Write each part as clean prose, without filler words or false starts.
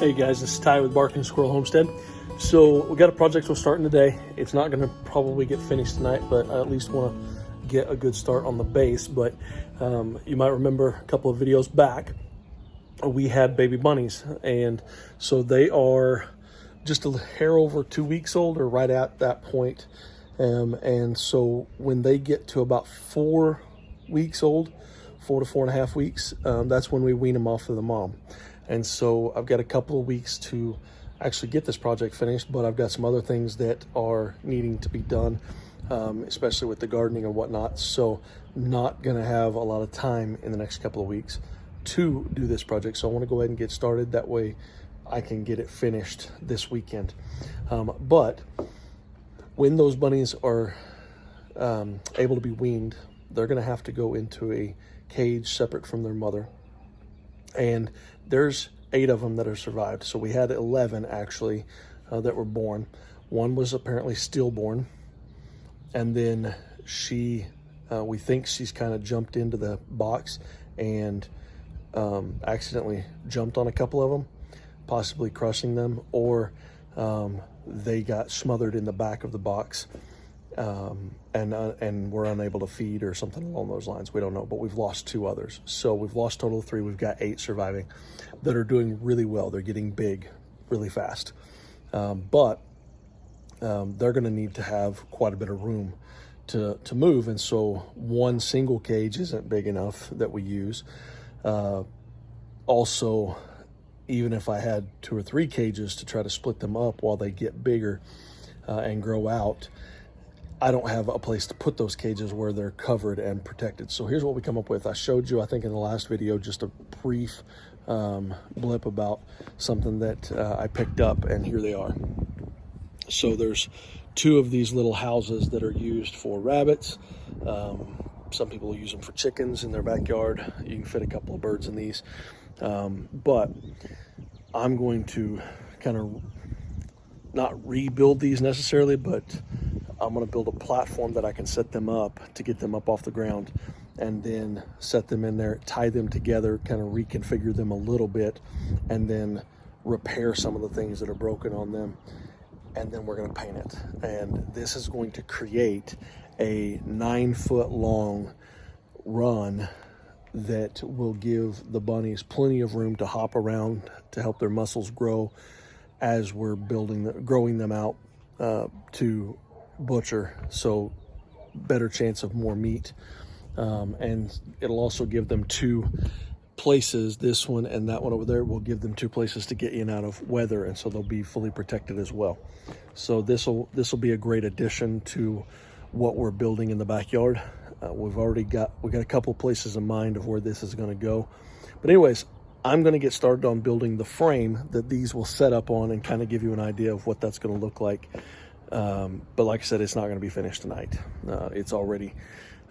Hey guys, this is Ty with Barking Squirrel Homestead. So we got a project we're starting today. It's not going to probably get finished tonight, but I at least want to get a good start on the base. But you might remember a couple of videos back, we had baby bunnies, and so they are just a hair over 2 weeks old, or right at that point. And so when they get to about 4 weeks old, 4 to 4.5 weeks, that's when we wean them off of the mom. And so I've got a couple of weeks to actually get this project finished, but I've got some other things that are needing to be done, especially with the gardening and whatnot. So not going to have a lot of time in the next couple of weeks to do this project. So I want to go ahead and get started. That way I can get it finished this weekend. But when those bunnies are able to be weaned, they're going to have to go into a cage separate from their mother. And there's 8 of them that have survived. So we had 11 actually that were born. One was apparently stillborn, and then we think she's kind of jumped into the box and accidentally jumped on a couple of them, possibly crushing them, or they got smothered in the back of the box and were unable to feed or something along those lines. We don't know, but we've lost 2 others. So we've lost total of 3. We've got 8 surviving that are doing really well. They're getting big really fast. But they're going to need to have quite a bit of room to move. And so one single cage isn't big enough that we use. Also, even if I had 2 or 3 cages to try to split them up while they get bigger and grow out, I don't have a place to put those cages where they're covered and protected. So here's what we come up with. I showed you, I think in the last video, just a brief blip about something that I picked up, and here they are. So there's 2 of these little houses that are used for rabbits. Some people use them for chickens in their backyard. You can fit a couple of birds in these. But I'm going to kind of not rebuild these necessarily, but I'm going to build a platform that I can set them up to get them up off the ground, and then set them in there, tie them together, kind of reconfigure them a little bit, and then repair some of the things that are broken on them. And then we're going to paint it. And this is going to create a 9-foot long run that will give the bunnies plenty of room to hop around, to help their muscles grow as we're growing them out to butcher. So better chance of more meat. And it'll also give them 2 places, this one and that one over there will give them 2 places to get in and out of weather, and so they'll be fully protected as well. So this will be a great addition to what we're building in the backyard. We've got a couple places in mind of where this is going to go. But anyways, I'm going to get started on building the frame that these will set up on, and kind of give you an idea of what that's going to look like. But like I said, it's not going to be finished tonight. It's already,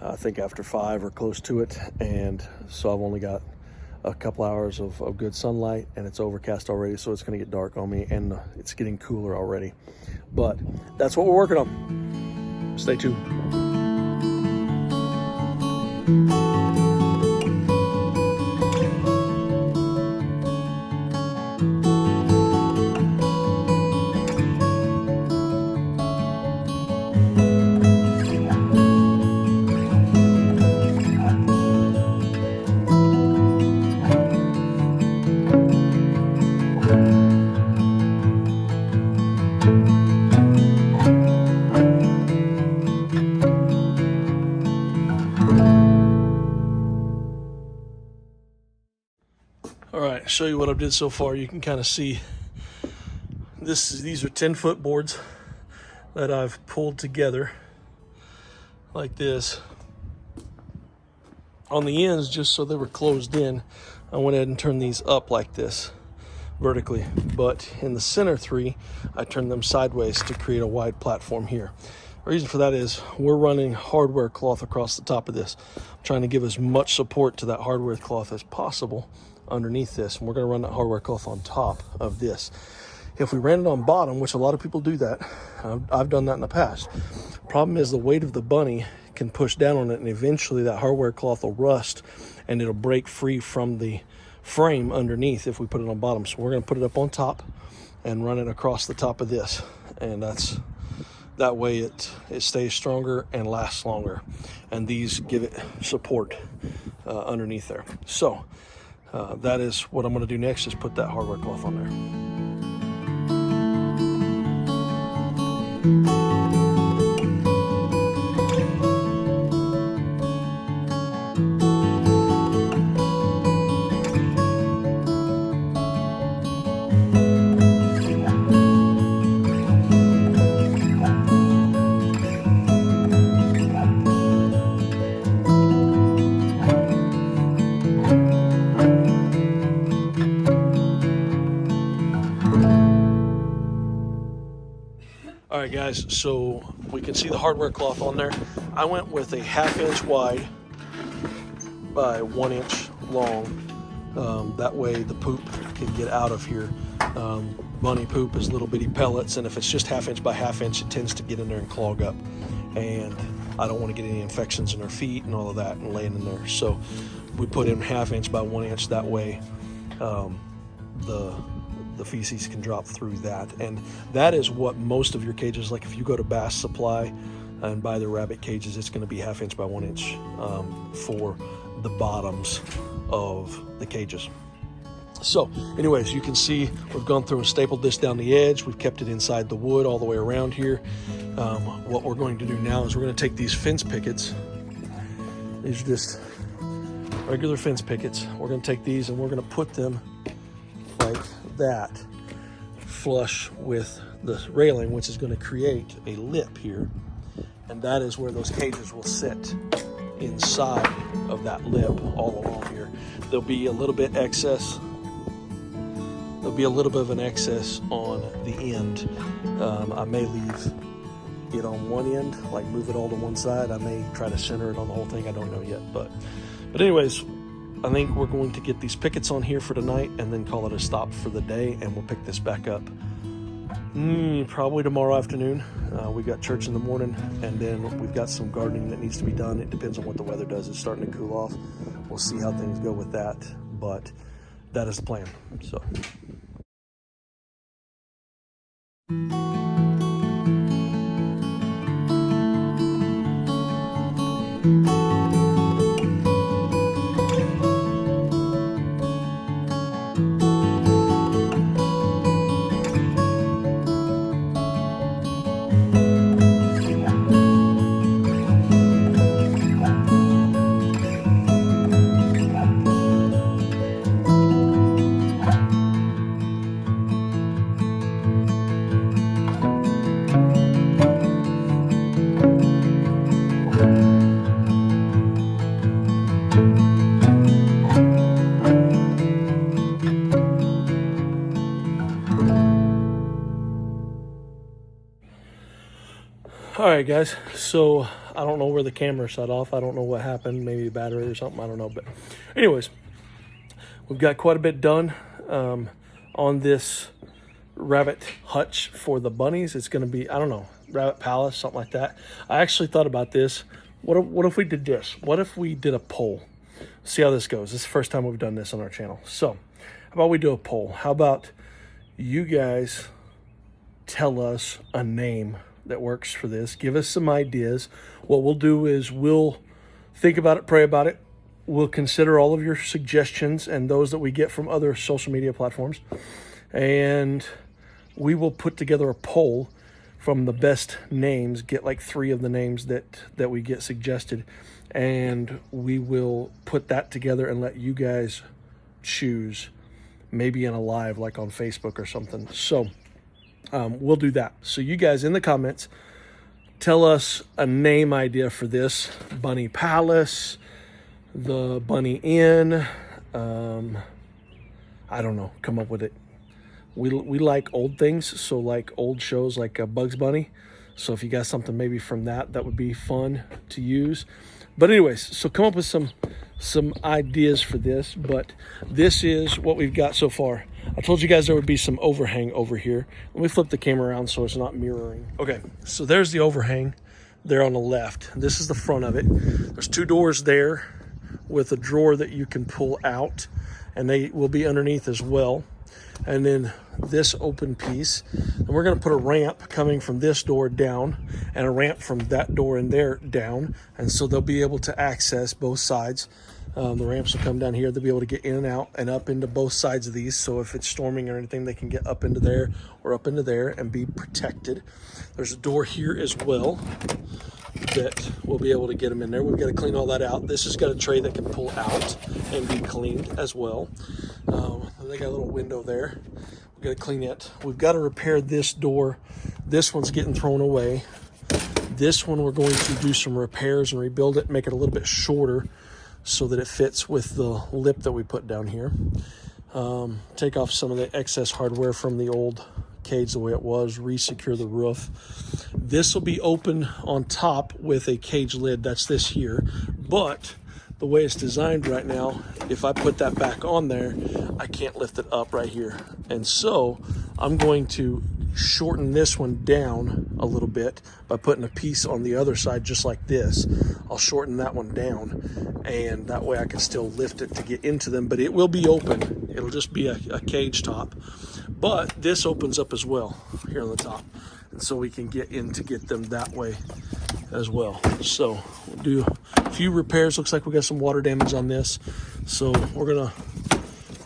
I think, after 5 or close to it, and so I've only got a couple hours of good sunlight, and it's overcast already, so it's going to get dark on me, and it's getting cooler already. But that's what we're working on. Stay tuned. All right, show you what I did so far. You can kind of see these are 10-foot boards that I've pulled together like this. On the ends, just so they were closed in, I went ahead and turned these up like this vertically. But in the center 3, I turned them sideways to create a wide platform here. The reason for that is we're running hardware cloth across the top of this. I'm trying to give as much support to that hardware cloth as possible underneath this, and we're going to run that hardware cloth on top of this. If we ran it on bottom, which a lot of people do that, I've done that in the past. Problem is the weight of the bunny can push down on it, and eventually that hardware cloth will rust and it'll break free from the frame underneath if we put it on bottom. So we're going to put it up on top and run it across the top of this, and that way it stays stronger and lasts longer, and these give it support underneath there. So that is what I'm going to do next, is put that hardware cloth on there. All right, guys, so we can see the hardware cloth on there. I went with a 1/2 inch wide by 1 inch long. That way the poop can get out of here. Bunny poop is little bitty pellets, and if it's just 1/2 inch by 1/2 inch, it tends to get in there and clog up. And I don't want to get any infections in our feet and all of that and laying in there. So we put in 1/2 inch by 1 inch. That way the feces can drop through that. And that is what most of your cages, like if you go to Bass Supply and buy the rabbit cages, it's going to be 1/2 inch by 1 inch for the bottoms of the cages. So anyways, you can see we've gone through and stapled this down the edge. We've kept it inside the wood all the way around here. What we're going to do now is we're going to take these fence pickets. These are just regular fence pickets. We're going to take these and we're going to put them like that, flush with the railing, which is going to create a lip here, and that is where those cages will sit, inside of that lip all along here. There'll be a little bit excess. There'll be a little bit of an excess on the end. I may leave it on one end, like move it all to one side. I may try to center it on the whole thing. I don't know yet, but anyways, I think we're going to get these pickets on here for tonight and then call it a stop for the day, and we'll pick this back up probably tomorrow afternoon. We got church in the morning, and then we've got some gardening that needs to be done. It depends on what the weather does. It's starting to cool off. We'll see how things go with that, but that is the plan. So. All right, guys, so I don't know where the camera shut off. I don't know what happened, maybe a battery or something, I don't know. But anyways, we've got quite a bit done on this rabbit hutch for the bunnies. It's going to be, I don't know, rabbit palace, something like that. I actually thought about this. What if we did this? What if we did a poll? See how this goes. This is the first time we've done this on our channel. So how about we do a poll? How about you guys tell us a name that works for this? Give us some ideas. What we'll do is we'll think about it, pray about it. We'll consider all of your suggestions and those that we get from other social media platforms, and we will put together a poll from the best names, get like 3 of the names that we get suggested, and we will put that together and let you guys choose, maybe in a live like on Facebook or something. So we'll do that. So you guys in the comments, tell us a name idea for this. Bunny Palace, the Bunny Inn, I don't know, come up with it. We like old things, so like old shows like Bugs Bunny. So if you got something maybe from that would be fun to use. But anyways, so come up with some ideas for this, but this is what we've got so far. I told you guys there would be some overhang over here. Let me flip the camera around so it's not mirroring. Okay, so there's the overhang there on the left. This is the front of it. There's 2 doors there with a drawer that you can pull out, and they will be underneath as well. And then this open piece, and we're going to put a ramp coming from this door down and a ramp from that door in there down, and so they'll be able to access both sides. The ramps will come down here. They'll be able to get in and out and up into both sides of these, so if it's storming or anything, they can get up into there or up into there and be protected. There's a door here as well that we'll be able to get them in there. We've got to clean all that out. This has got a tray that can pull out and be cleaned as well. They got a little window there. We've got to clean it. We've got to repair this door. This one's getting thrown away. This one we're going to do some repairs and rebuild it, make it a little bit shorter so that it fits with the lip that we put down here. Take off some of the excess hardware from the old cage the way it was, re-secure the roof. This will be open on top with a cage lid. That's this here, but the way it's designed right now, if I put that back on there, I can't lift it up right here. And so I'm going to shorten this one down a little bit by putting a piece on the other side just like this. I'll shorten that one down, and that way I can still lift it to get into them, but it will be open. It'll just be a cage top. But this opens up as well here on the top, and so we can get in to get them that way as well. So we'll do a few repairs. Looks like we got some water damage on this, so we're gonna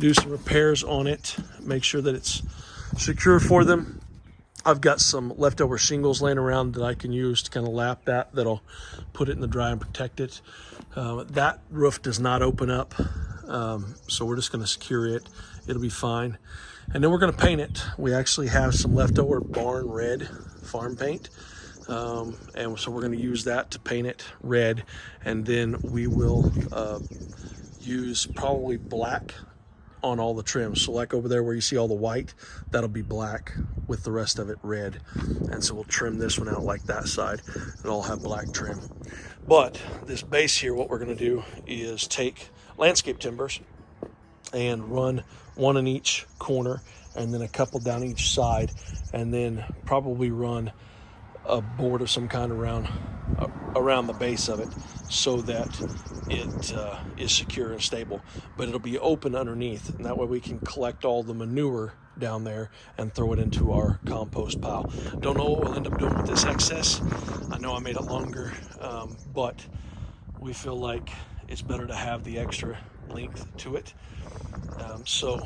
do some repairs on it, make sure that it's secure for them. I've got some leftover shingles laying around that I can use to kind of lap that'll put it in the dry and protect it. That roof does not open up, so we're just going to secure it. It'll be fine. And then we're going to paint it. We actually have some leftover barn red farm paint, and so we're going to use that to paint it red, and then we will use probably black on all the trims. So like over there where you see all the white, that'll be black with the rest of it red. And so we'll trim this one out like that side, and I'll have black trim. But this base here, what we're gonna do is take landscape timbers and run one in each corner and then a couple down each side, and then probably run a board of some kind around the base of it so that it is secure and stable, but it'll be open underneath, and that way we can collect all the manure down there and throw it into our compost pile. Don't know what we'll end up doing with this excess. I know I made it longer, but we feel like it's better to have the extra length to it. So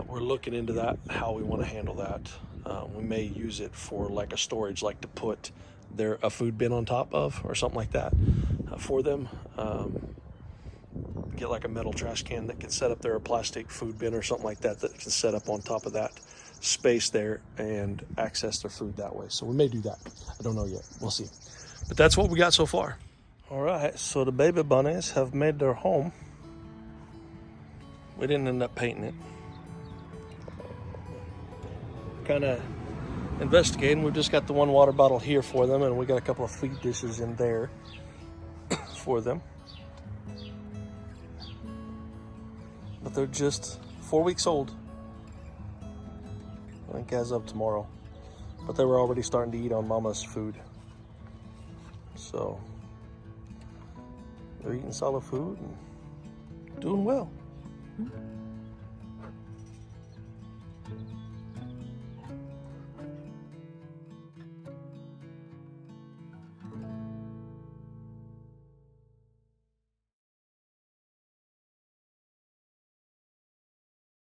we're looking into that, how we want to handle that. We may use it for like a storage, like to put a food bin on top of or something like that for them. Get like a metal trash can that can set up there, a plastic food bin or something like that that can set up on top of that space there and access their food that way. So we may do that. I don't know yet. We'll see. But that's what we got so far. All right, so the baby bunnies have made their home. We didn't end up painting it. Kind of investigating. We've just got the one water bottle here for them, and we got a couple of feed dishes in there for them. But they're just 4 weeks old, I think, as of tomorrow. But they were already starting to eat on mama's food. So they're eating solid food and doing well.